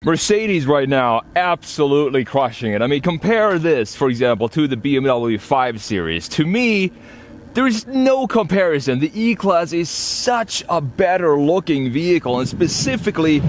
Mercedes right now, absolutely crushing it. I mean, compare this, for example, to the BMW 5 Series. To me, there's no comparison. The E-Class is such a better looking vehicle, and specifically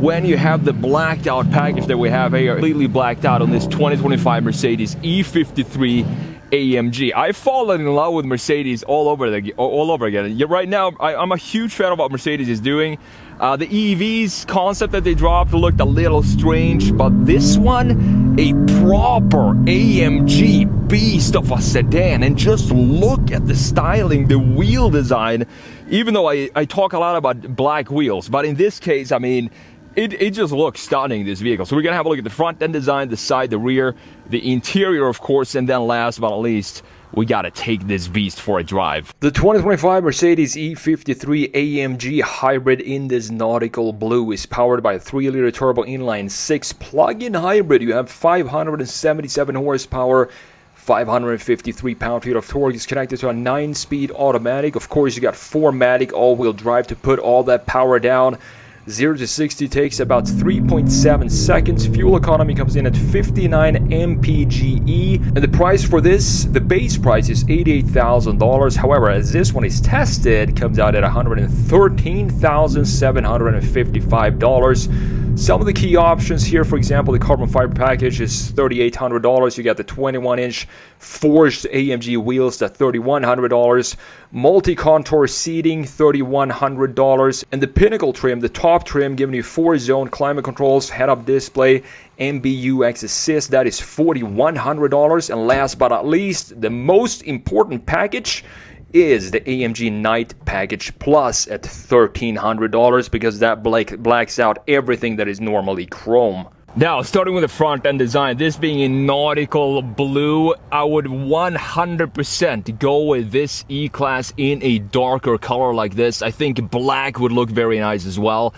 when you have the blacked out package that we have here, completely blacked out on this 2025 Mercedes E53 AMG. I've fallen in love with Mercedes all over again. Right now, I'm a huge fan of what Mercedes is doing. The EVs concept that they dropped looked a little strange, but this one, a proper AMG beast of a sedan. And just look at the styling, the wheel design. Even though I talk a lot about black wheels, but in this case, I mean, it just looks stunning, this vehicle. So we're gonna have a look at the front end design, the side, the rear, the interior, of course, and then last but not least, we gotta take this beast for a drive. The 2025 Mercedes E53 AMG Hybrid in this nautical blue is powered by a 3-liter turbo inline 6 plug-in hybrid. You have 577 horsepower, 553 pound-feet of torque. Is connected to a 9-speed automatic. Of course, you got 4-matic all-wheel drive to put all that power down. 0 to 60 takes about 3.7 seconds. Fuel economy comes in at 59 mpge. And the price for this, the base price is $88,000. However, as this one is tested, it comes out at $113,755. Some of the key options here, for example, the carbon fiber package is $3,800. You got the 21-inch forged AMG wheels at $3,100. Multi-contour seating, $3,100. And the pinnacle trim, the top trim, giving you 4-zone climate controls, head-up display, MBUX assist, that is $4,100. And last but not least, the most important package is the AMG Night Package Plus at $1,300, because that blacks out everything that is normally chrome. Now, starting with the front end design, this being in nautical blue, I would 100% go with this E-Class in a darker color like this. I think black would look very nice as well.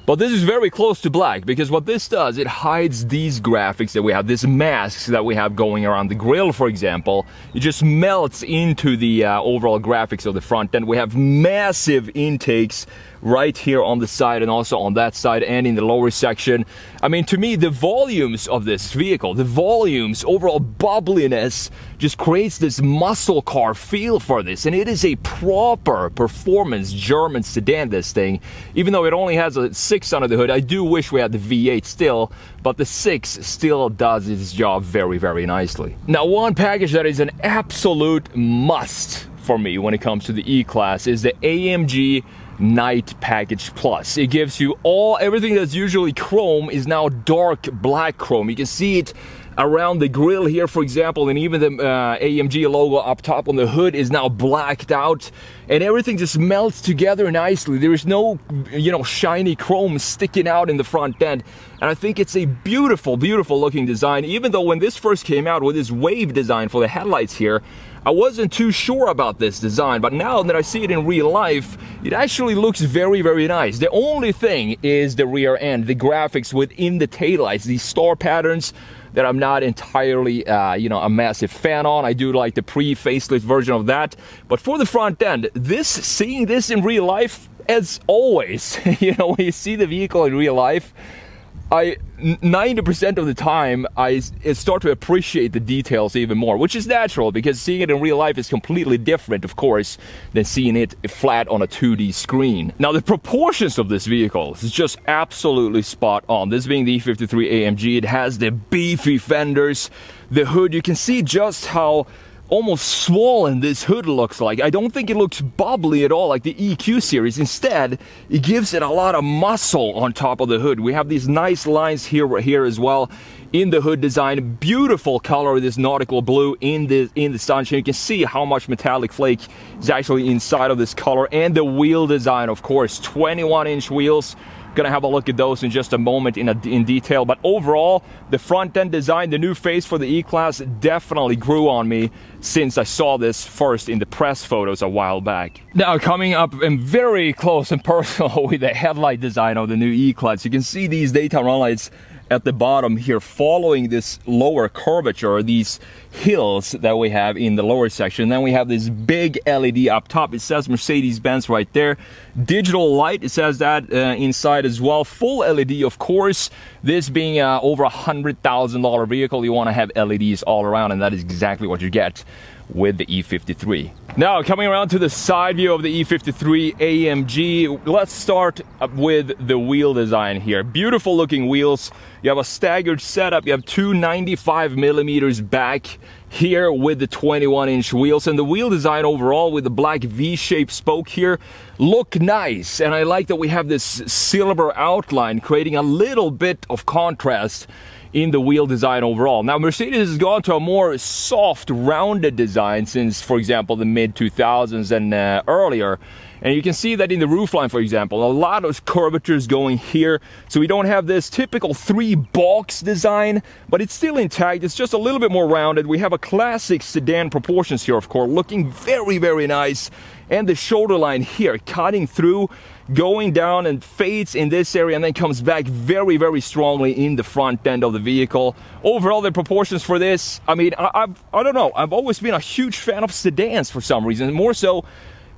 But this is very close to black, because what this does, it hides these graphics that we have, these masks that we have going around the grille, for example. It just melts into the overall graphics of the front end. We have massive intakes right here on the side and also on that side and in the lower section. I mean, to me, the volumes of this vehicle, the volumes, overall bubbliness, just creates this muscle car feel for this. And it is a proper performance German sedan, this thing. Even though it only has a 6 under the hood, I do wish we had the V8 still, but the 6 still does its job very, very nicely. Now, one package that is an absolute must for me when it comes to the E-Class is the AMG Night Package Plus. It gives you everything that's usually chrome is now dark black chrome. You can see it around the grille here, for example, and even the AMG logo up top on the hood is now blacked out, and everything just melts together nicely. There is no, shiny chrome sticking out in the front end, and I think it's a beautiful, beautiful looking design. Even though when this first came out with this wave design for the headlights here, I wasn't too sure about this design, but now that I see it in real life, it actually looks very, very nice. The only thing is the rear end, the graphics within the taillights, these star patterns that I'm not entirely, a massive fan on. I do like the pre-facelift version of that. But for the front end, seeing this in real life, as always, when you see the vehicle in real life, 90% of the time, I start to appreciate the details even more, which is natural, because seeing it in real life is completely different, of course, than seeing it flat on a 2D screen. Now, the proportions of this vehicle is just absolutely spot on. This being the E53 AMG, it has the beefy fenders, the hood. You can see just how almost swollen this hood looks like. I don't think it looks bubbly at all like the EQ series. Instead, it gives it a lot of muscle on top of the hood. We have these nice lines here as well in the hood design. Beautiful color, this nautical blue in the sunshine. You can see how much metallic flake is actually inside of this color. And the wheel design, of course, 21-inch wheels. Gonna have a look at those in just a moment in detail, but overall, the front end design, the new face for the E-Class definitely grew on me since I saw this first in the press photos a while back. Now, coming up and very close and personal with the headlight design of the new E-Class, you can see these daytime run lights at the bottom here following this lower curvature, these hills that we have in the lower section. Then we have this big LED up top. It says Mercedes-Benz right there. Digital light, it says that inside as well. Full LED, of course. This being over $100,000 vehicle, you want to have LEDs all around, and that is exactly what you get with the E53. Now, coming around to the side view of the E53 AMG, let's start with the wheel design here. Beautiful looking wheels. You have a staggered setup. You have two 95 millimeters back here with the 21-inch wheels, and the wheel design overall with the black V-shaped spoke here look nice. And I like that we have this silver outline creating a little bit of contrast in the wheel design overall. Now, Mercedes has gone to a more soft, rounded design since, for example, the mid-2000s and earlier. And you can see that in the roofline, for example, a lot of curvatures going here. So we don't have this typical three-box design, but it's still intact. It's just a little bit more rounded. We have a classic sedan proportions here, of course, looking very, very nice. And the shoulder line here, cutting through, going down and fades in this area and then comes back very, very strongly in the front end of the vehicle. Overall, the proportions for this, I mean, I don't know. I've always been a huge fan of sedans for some reason, more so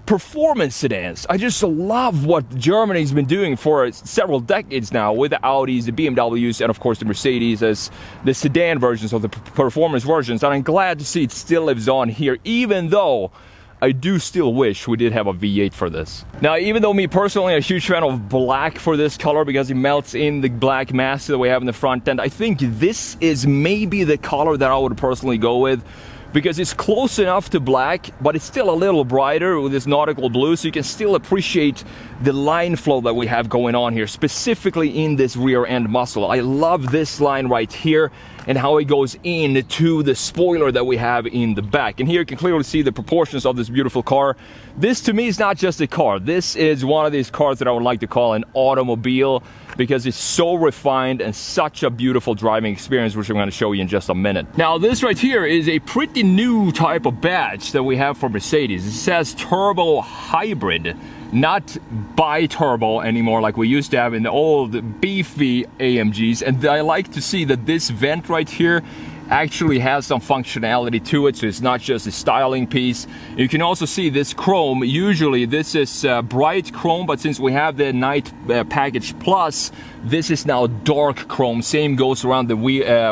performance sedans. I just love what Germany's been doing for several decades now with the Audis, the BMWs, and of course the Mercedes as the sedan versions of the performance versions. And I'm glad to see it still lives on here, even though I do still wish we did have a V8 for this. Now, even though me personally, I'm a huge fan of black for this color because it melts in the black mask that we have in the front end, I think this is maybe the color that I would personally go with, because it's close enough to black, but it's still a little brighter with this nautical blue, so you can still appreciate the line flow that we have going on here, specifically in this rear end muzzle. I love this line right here and how it goes into the spoiler that we have in the back. And here you can clearly see the proportions of this beautiful car. This to me is not just a car. This is one of these cars that I would like to call an automobile, because it's so refined and such a beautiful driving experience, which I'm going to show you in just a minute. Now, this right here is a pretty new type of badge that we have for Mercedes. It says Turbo Hybrid, not bi-turbo anymore like we used to have in the old beefy AMGs. And I like to see that this vent right here actually has some functionality to it, so it's not just a styling piece. You can also see this chrome. Usually this is bright chrome, but since we have the night package plus, this is now dark chrome. Same goes around the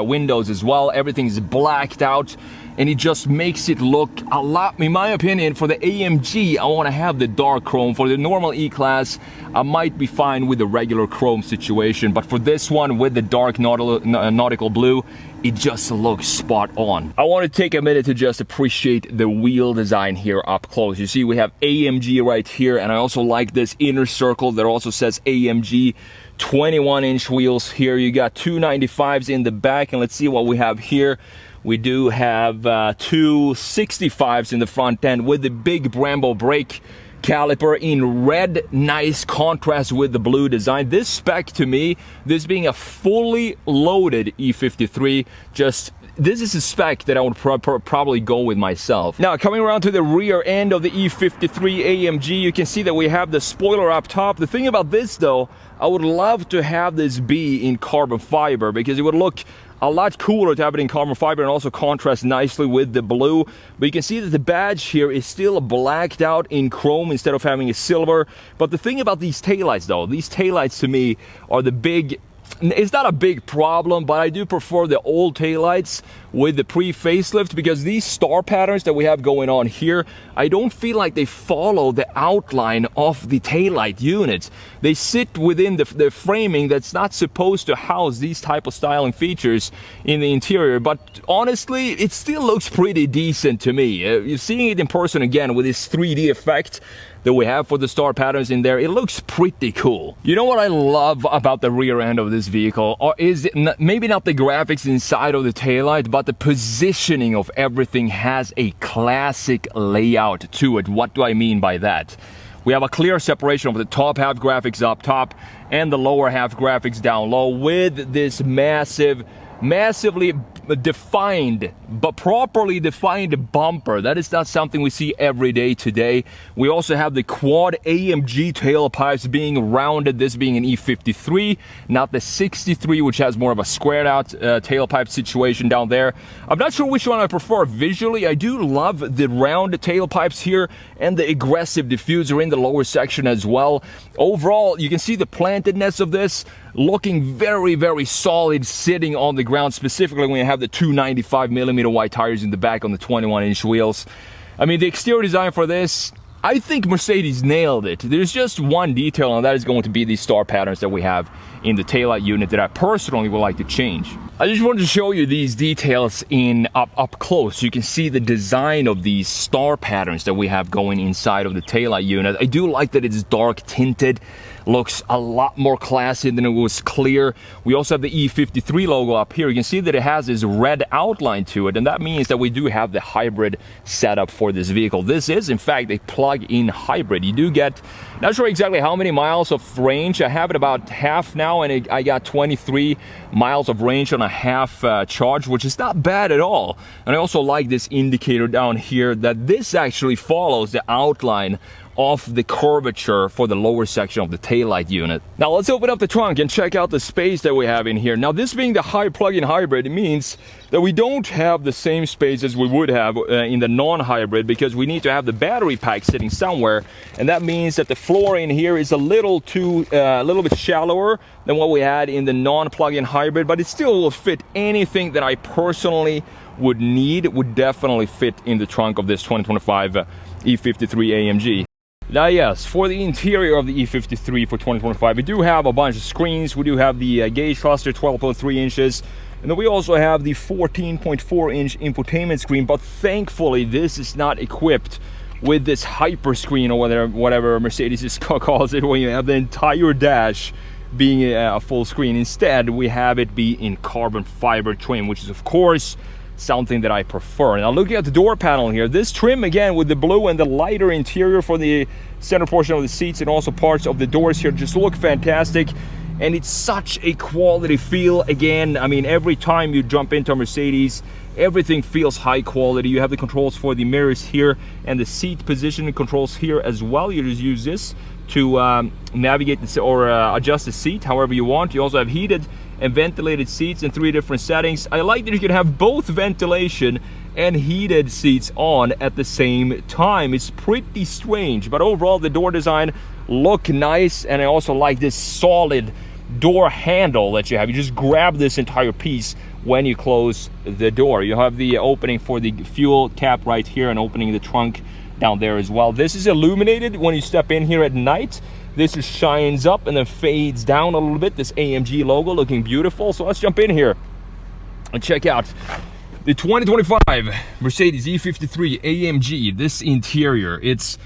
windows as well. Everything's blacked out, and it just makes it look a lot, in my opinion. For the AMG, I want to have the dark chrome. For the normal E-Class, I might be fine with the regular chrome situation, but for this one with the dark nautical blue, it just looks spot on. I want to take a minute to just appreciate the wheel design here up close. You see we have AMG right here, and I also like this inner circle that also says AMG. 21-inch wheels here. You got two 95s in the back, and let's see what we have here. We do have two 65s in the front end with the big Brembo brake caliper in red, nice contrast with the blue design. This spec to me, this being a fully loaded E53, this is a spec that I would probably go with myself. Now, coming around to the rear end of the E53 AMG, you can see that we have the spoiler up top. The thing about this though, I would love to have this be in carbon fiber, because it would look a lot cooler to have it in carbon fiber and also contrast nicely with the blue. But you can see that the badge here is still blacked out in chrome instead of having a silver. But the thing about these taillights though, these taillights to me are the big, it's not a big problem, but I do prefer the old taillights with the pre-facelift, because these star patterns that we have going on here, I don't feel like they follow the outline of the taillight units. They sit within the framing that's not supposed to house these type of styling features in the interior. But honestly, it still looks pretty decent to me. You're seeing it in person again with this 3D effect that we have for the star patterns in there. It looks pretty cool. You know what I love about the rear end of this vehicle, or is it maybe not the graphics inside of the taillight, but the positioning of everything has a classic layout to it. What do I mean by that? We have a clear separation of the top half graphics up top and the lower half graphics down low, with this massively defined, but properly defined bumper. That is not something we see every day today. We also have the quad AMG tailpipes being rounded, this being an E53, not the 63, which has more of a squared out tailpipe situation down there. I'm not sure which one I prefer visually. I do love the round tailpipes here and the aggressive diffuser in the lower section as well. Overall, you can see the plantedness of this. looking very, very solid sitting on the ground, specifically when you have the 295mm wide tires in the back on the 21-inch wheels. I mean, the exterior design for this, I think Mercedes nailed it. There's just one detail, and that is going to be these star patterns that we have in the taillight unit that I personally would like to change. I just wanted to show you these details in up close. You can see the design of these star patterns that we have going inside of the taillight unit. I do like that it's dark tinted. Looks a lot more classy than it was clear. We also have the E53 logo up here. You can see that it has this red outline to it, and that means that we do have the hybrid setup for this vehicle. This is, in fact, a plug-in hybrid. You do get, not sure exactly how many miles of range. I have it about half now, and I got 23 miles of range on a half charge, which is not bad at all. And I also like this indicator down here that this actually follows the outline of the curvature for the lower section of the taillight unit. Now let's open up the trunk and check out the space that we have in here. Now, this being the high plug-in hybrid, it means that we don't have the same space as we would have in the non-hybrid, because we need to have the battery pack sitting somewhere, and that means that the floor in here is a little bit shallower than what we had in the non-plug-in hybrid, but it still will fit anything that I personally would need. It would definitely fit in the trunk of this 2025 E53 AMG. Now, yes, for the interior of the E53 for 2025, we do have a bunch of screens. We do have the gauge cluster, 12.3 inches. And then we also have the 14.4-inch infotainment screen. But thankfully, this is not equipped with this hyper screen, or whatever Mercedes calls it, when you have the entire dash being a full screen. Instead, we have it be in carbon fiber trim, which is, of course, something that I prefer. Now, looking at the door panel here, this trim again with the blue and the lighter interior for the center portion of the seats and also parts of the doors here just look fantastic, and it's such a quality feel. Again, I mean, every time you jump into a Mercedes, everything feels high quality. You have the controls for the mirrors here and the seat positioning controls here as well. You just use this to navigate or adjust the seat however you want. You also have heated and ventilated seats in 3 different settings. I like that you can have both ventilation and heated seats on at the same time. It's pretty strange, but overall the door design look nice, and I also like this solid door handle that you have. You just grab this entire piece when you close the door. You have the opening for the fuel cap right here and opening the trunk down there as well. This is illuminated when you step in here at night. This just shines up and then fades down a little bit. This AMG logo looking beautiful. So let's jump in here and check out the 2025 Mercedes E53 AMG. This interior, it's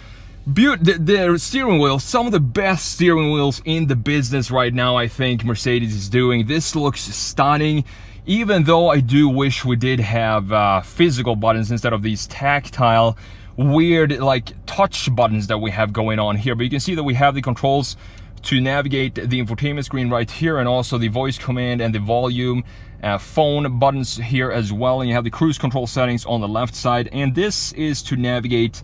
beautiful. The steering wheel, some of the best steering wheels in the business right now, I think Mercedes is doing. This looks stunning, even though I do wish we did have physical buttons instead of these tactile weird like touch buttons that we have going on here. But you can see that we have the controls to navigate the infotainment screen right here, and also the voice command and the volume phone buttons here as well. And you have the cruise control settings on the left side, and this is to navigate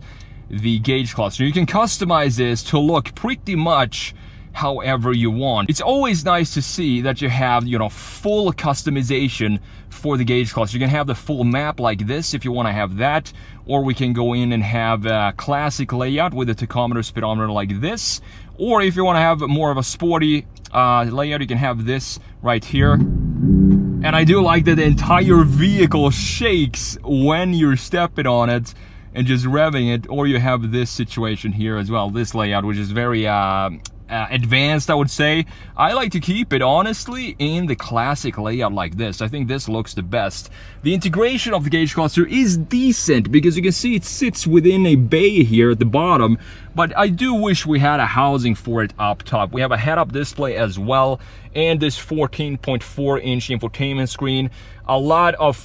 the gauge cluster. You can customize this to look pretty much however you want. It's always nice to see that you have, you know, full customization for the gauge cluster. You can have the full map like this if you want to have that, or we can go in and have a classic layout with a tachometer, speedometer like this, or if you want to have more of a sporty layout, you can have this right here. And I do like that the entire vehicle shakes when you're stepping on it and just revving it, or you have this situation here as well, this layout, which is very advanced, I would say. I like to keep it honestly in the classic layout like this. I think this looks the best. The integration of the gauge cluster is decent because you can see it sits within a bay here at the bottom, but I do wish we had a housing for it up top. We have a head-up display as well, and this 14.4-inch infotainment screen. A lot of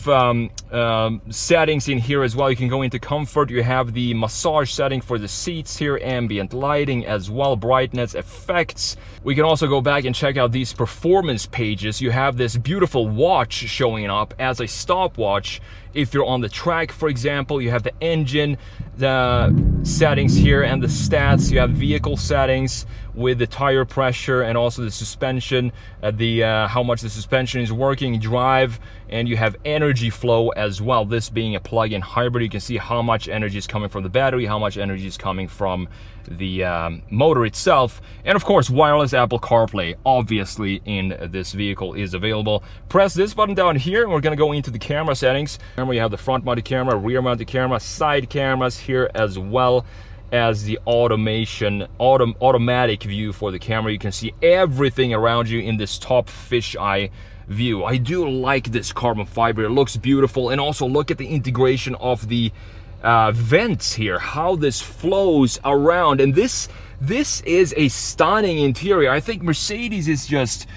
settings in here as well. You can go into comfort. You have the massage setting for the seats here, ambient lighting as well, brightness, effects. We can also go back and check out these performance pages. You have this beautiful watch showing up as a stopwatch. If you're on the track, for example, you have the engine, the settings here, and the stats. You have vehicle settings. with the tire pressure and also the suspension, how much the suspension is working, drive, and you have energy flow as well. This being a plug-in hybrid, you can see how much energy is coming from the battery, how much energy is coming from the motor itself, and of course wireless Apple CarPlay obviously in this vehicle is available. Press this button down here and we're going to go into the camera settings. Remember, you have the front mounted camera, rear mounted camera, side cameras here, as well as the automatic view for the camera. You can see everything around you in this top fisheye view. I do like this carbon fiber, it looks beautiful. And also look at the integration of the vents here, how this flows around. And this is a stunning interior. I think Mercedes is just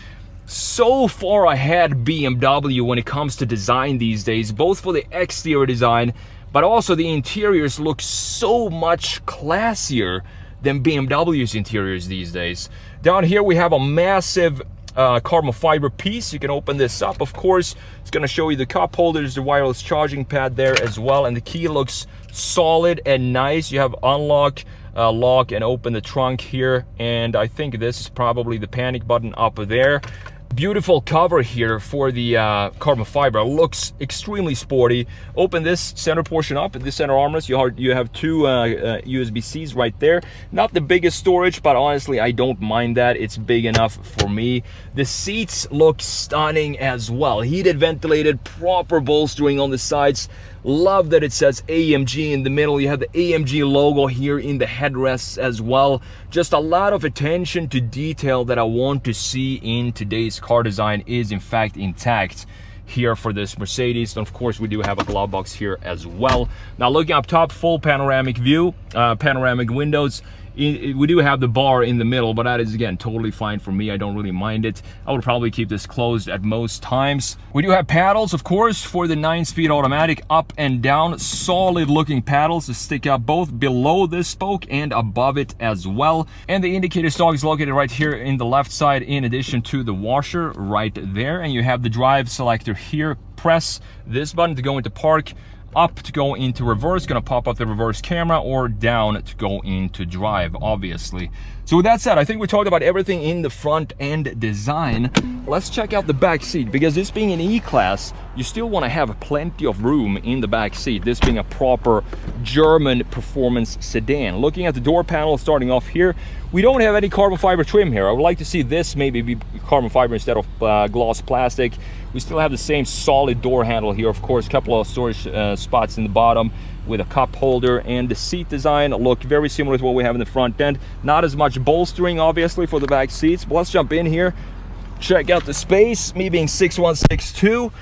so far ahead BMW when it comes to design these days, both for the exterior design, but also the interiors look so much classier than BMW's interiors these days. Down here we have a massive carbon fiber piece. You can open this up, of course. It's going to show you the cup holders, the wireless charging pad there as well, and the key looks solid and nice. You have unlock, lock, and open the trunk here, and I think this is probably the panic button up there. Beautiful cover here for the carbon fiber. Looks extremely sporty. Open this center portion up, this center armrest. You have two USB-Cs right there. Not the biggest storage, but honestly I don't mind that. It's big enough for me. The seats look stunning as well. Heated, ventilated, proper bolstering on the sides. Love that it says AMG in the middle. You have the AMG logo here in the headrests as well. Just a lot of attention to detail that I want to see in today's car design is in fact intact here for this Mercedes. And of course we do have a glove box here as well. Now looking up top, full panoramic view, panoramic windows. We do have the bar in the middle, but that is again totally fine for me. I don't really mind it. I would probably keep this closed at most times. We do have paddles, of course, for the 9-speed automatic, up and down. Solid looking paddles to stick up both below this spoke and above it as well. And the indicator stalk is located right here in the left side, in addition to the washer right there. And you have the drive selector here. Press this button to go into park, up to go into reverse, gonna pop up the reverse camera, or down to go into drive, obviously. So with that said, I think we talked about everything in the front end design. Let's check out the back seat, because this being an E-Class, you still want to have plenty of room in the back seat, this being a proper German performance sedan. Looking at the door panel, starting off here, we don't have any carbon fiber trim here. I would like to see this maybe be carbon fiber instead of gloss plastic. We still have the same solid door handle here, of course, a couple of storage spots in the bottom with a cup holder, and the seat design look very similar to what we have in the front end. Not as much bolstering obviously for the back seats, but let's jump in here, check out the space. Me being 6'1", 6'2",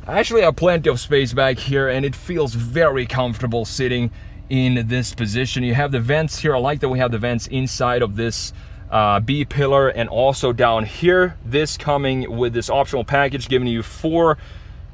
I actually have plenty of space back here, and it feels very comfortable sitting in this position. You have the vents here. I like that we have the vents inside of this B-pillar, and also down here, this coming with this optional package giving you 4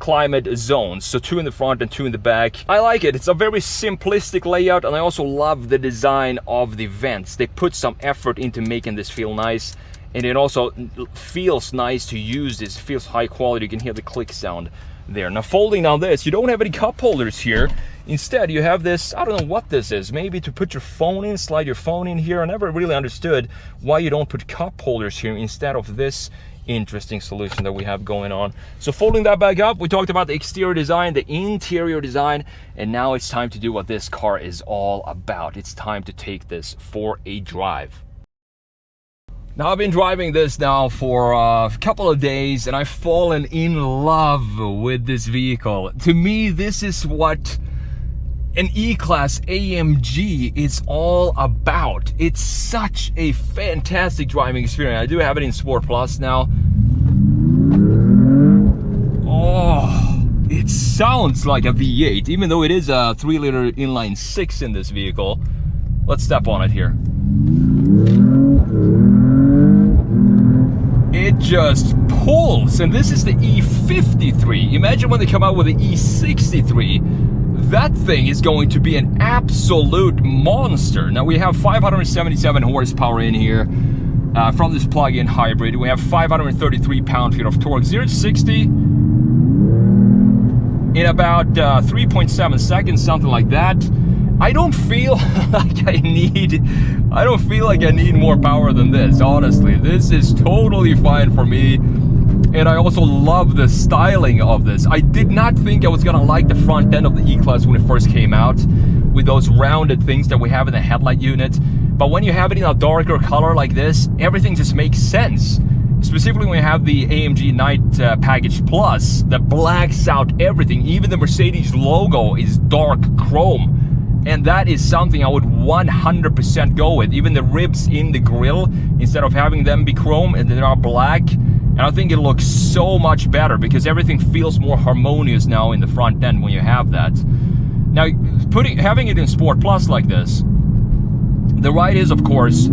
climate zones, so 2 in the front and 2 in the back. I like it. It's a very simplistic layout, and I also love the design of the vents. They put some effort into making this feel nice, and it also feels nice to use this. It feels high quality. You can hear the click sound there. Now folding down this, you don't have any cup holders here. Instead you have this, I don't know what this is, maybe to put your phone in, slide your phone in here. I never really understood why you don't put cup holders here instead of this interesting solution that we have going on. So folding that back up, we talked about the exterior design, the interior design, and now it's time to do what this car is all about. It's time to take this for a drive. Now I've been driving this now for a couple of days, and I've fallen in love with this vehicle. To me, this is what an E-Class AMG is all about. It's such a fantastic driving experience. I do have it in Sport Plus now. Oh, it sounds like a V8, even though it is a 3-liter inline 6 in this vehicle. Let's step on it here. It just pulls, and this is the E53. Imagine when they come out with the E63. That thing is going to be an absolute monster. Now we have 577 horsepower in here from this plug-in hybrid. We have 533 pound-feet of torque. 0 to 60 in about 3.7 seconds, something like that. I don't feel like I need more power than this, honestly. This is totally fine for me. And I also love the styling of this. I did not think I was gonna like the front end of the E-Class when it first came out, with those rounded things that we have in the headlight unit. But when you have it in a darker color like this, everything just makes sense. Specifically when you have the AMG Night Package Plus that blacks out everything. Even the Mercedes logo is dark chrome. And that is something I would 100% go with. Even the ribs in the grille, instead of having them be chrome and they are black. And I think it looks so much better because everything feels more harmonious now in the front end when you have that. Now, having it in Sport Plus like this, the ride is, of course,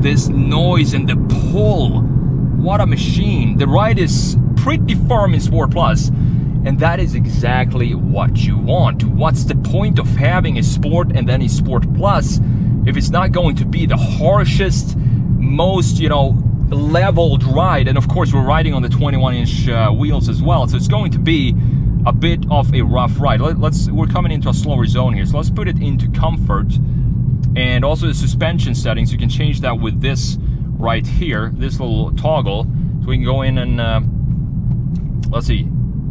this noise and the pull. What a machine. The ride is pretty firm in Sport Plus, and that is exactly what you want. What's the point of having a Sport and then a Sport Plus if it's not going to be the harshest, most, leveled ride? And of course, we're riding on the 21-inch wheels as well, so it's going to be a bit of a rough ride. We're coming into a slower zone here, so let's put it into comfort. And also the suspension settings, you can change that with this right here, this little toggle. So we can go in and let's see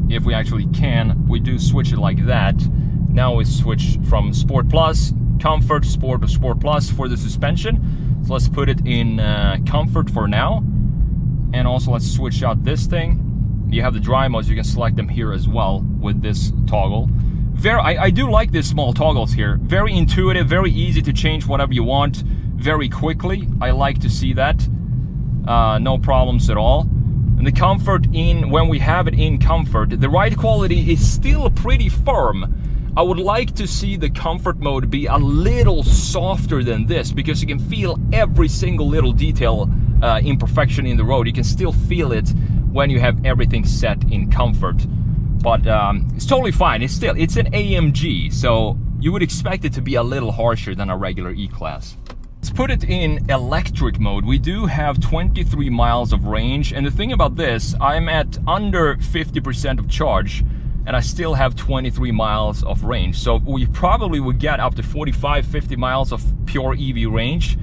if we actually can. We do switch it like that. Now we switch from Sport Plus, Comfort, Sport to Sport Plus for the suspension. So let's put it in Comfort for now. And also let's switch out this thing. You have the dry modes, you can select them here as well with this toggle. I do like these small toggles here. Very intuitive, very easy to change whatever you want very quickly. I like to see that. No problems at all. And the comfort when we have it in comfort, the ride quality is still pretty firm. I would like to see the comfort mode be a little softer than this because you can feel every single little detail, imperfection in the road. You can still feel it when you have everything set in comfort. But it's totally fine. It's an AMG, so you would expect it to be a little harsher than a regular E-Class. Let's put it in electric mode. We do have 23 miles of range, and the thing about this, I'm at under 50% of charge, and I still have 23 miles of range. So we probably would get up to 45-50 miles of pure EV range,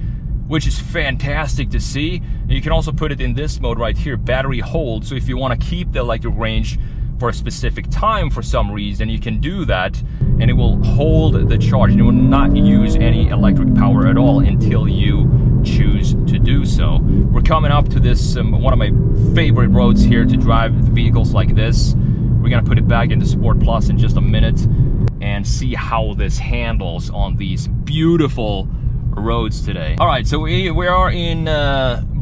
which is fantastic to see. And you can also put it in this mode right here, battery hold. So if you want to keep the electric range for a specific time for some reason, you can do that, and it will hold the charge. It will not use any electric power at all until you choose to do so. We're coming up to this one of my favorite roads here to drive vehicles like this. We're gonna put it back into Sport Plus in just a minute and see how this handles on these beautiful roads today. All right, so we are in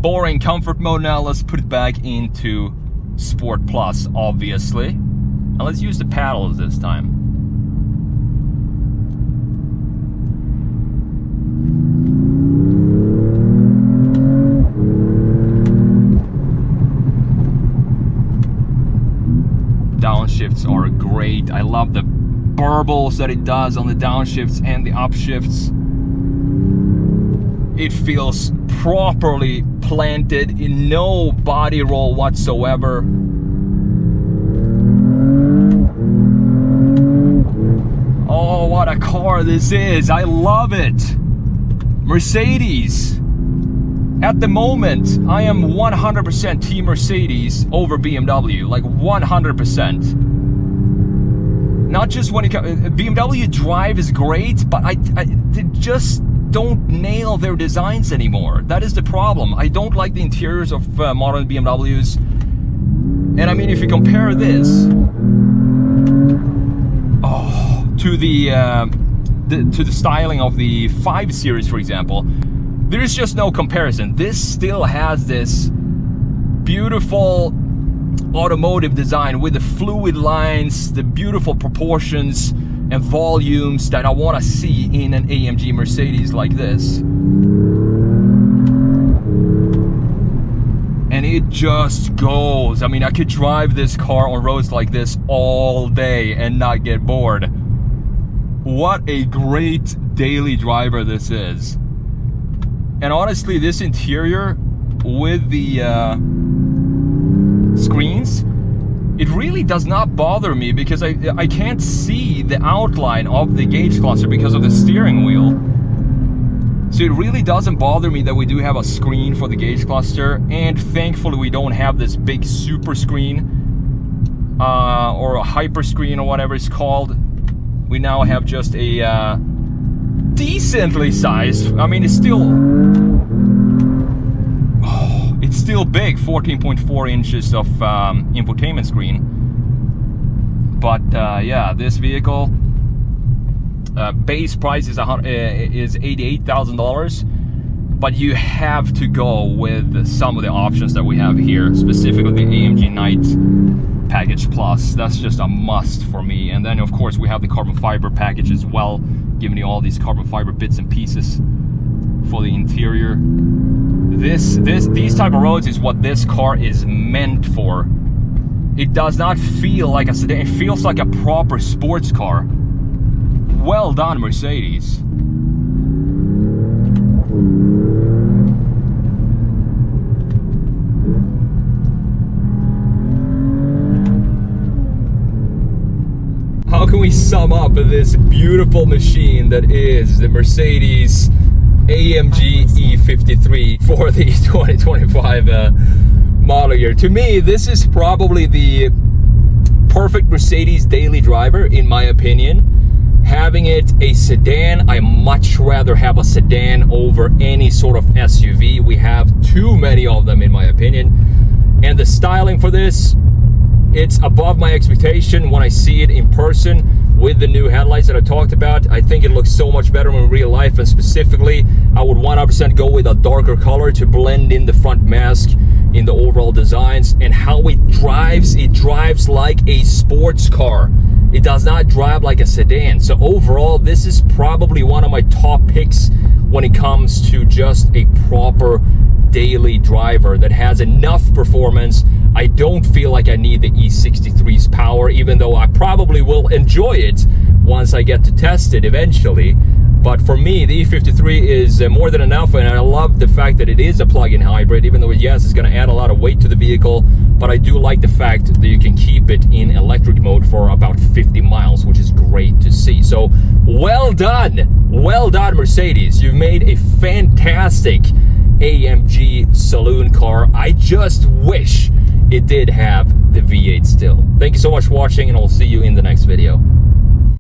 boring comfort mode now. Let's put it back into Sport Plus, obviously. And let's use the paddles this time. Downshifts are great. I love the burbles that it does on the downshifts and the upshifts. It feels properly planted, in no body roll whatsoever. Oh, what a car this is. I love it. Mercedes. At the moment, I am 100% Team Mercedes over BMW, like 100%. Not just when it comes, BMW drive is great, but they just don't nail their designs anymore. That is the problem. I don't like the interiors of modern BMWs. And I mean, if you compare this to the styling of the 5 Series, for example, there is just no comparison. This still has this beautiful automotive design with the fluid lines, the beautiful proportions and volumes that I want to see in an AMG Mercedes like this. And it just goes. I mean, I could drive this car on roads like this all day and not get bored. What a great daily driver this is. And honestly, this interior with the screens it really does not bother me because I can't see the outline of the gauge cluster because of the steering wheel. So it really doesn't bother me that we do have a screen for the gauge cluster, and thankfully we don't have this big super screen or a hyper screen or whatever it's called. We now have just a decently sized, I mean it's still big, 14.4 inches of infotainment screen. But yeah, this vehicle base price is $88,000, but you have to go with some of the options that we have here, specifically the AMG Night Package Plus. That's just a must for me. And then of course we have the carbon fiber package as well, giving you all these carbon fiber bits and pieces for the interior. These type of roads is what this car is meant for. It does not feel like a sedan, it feels like a proper sports car. Well done, Mercedes. How can we sum up this beautiful machine that is the Mercedes AMG E53 for the 2025 model year? To me, this is probably the perfect Mercedes daily driver, in my opinion. Having it a sedan, I much rather have a sedan over any sort of SUV. We have too many of them, in my opinion. And the styling for this, it's above my expectation when I see it in person with the new headlights that I talked about. I think it looks so much better in real life, and specifically, I would 100% go with a darker color to blend in the front mask in the overall designs. And how it drives like a sports car. It does not drive like a sedan. So overall, this is probably one of my top picks when it comes to just a proper daily driver that has enough performance. I don't feel like I need the E63's power, even though I probably will enjoy it once I get to test it eventually. But for me, the E53 is more than enough, and I love the fact that it is a plug-in hybrid, even though, yes, it's going to add a lot of weight to the vehicle, but I do like the fact that you can keep it in electric mode for about 50 miles, which is great to see. So, well done, Mercedes. You've made a fantastic AMG saloon car. I just wish it did have the V8 still. Thank you so much for watching, and I'll see you in the next video.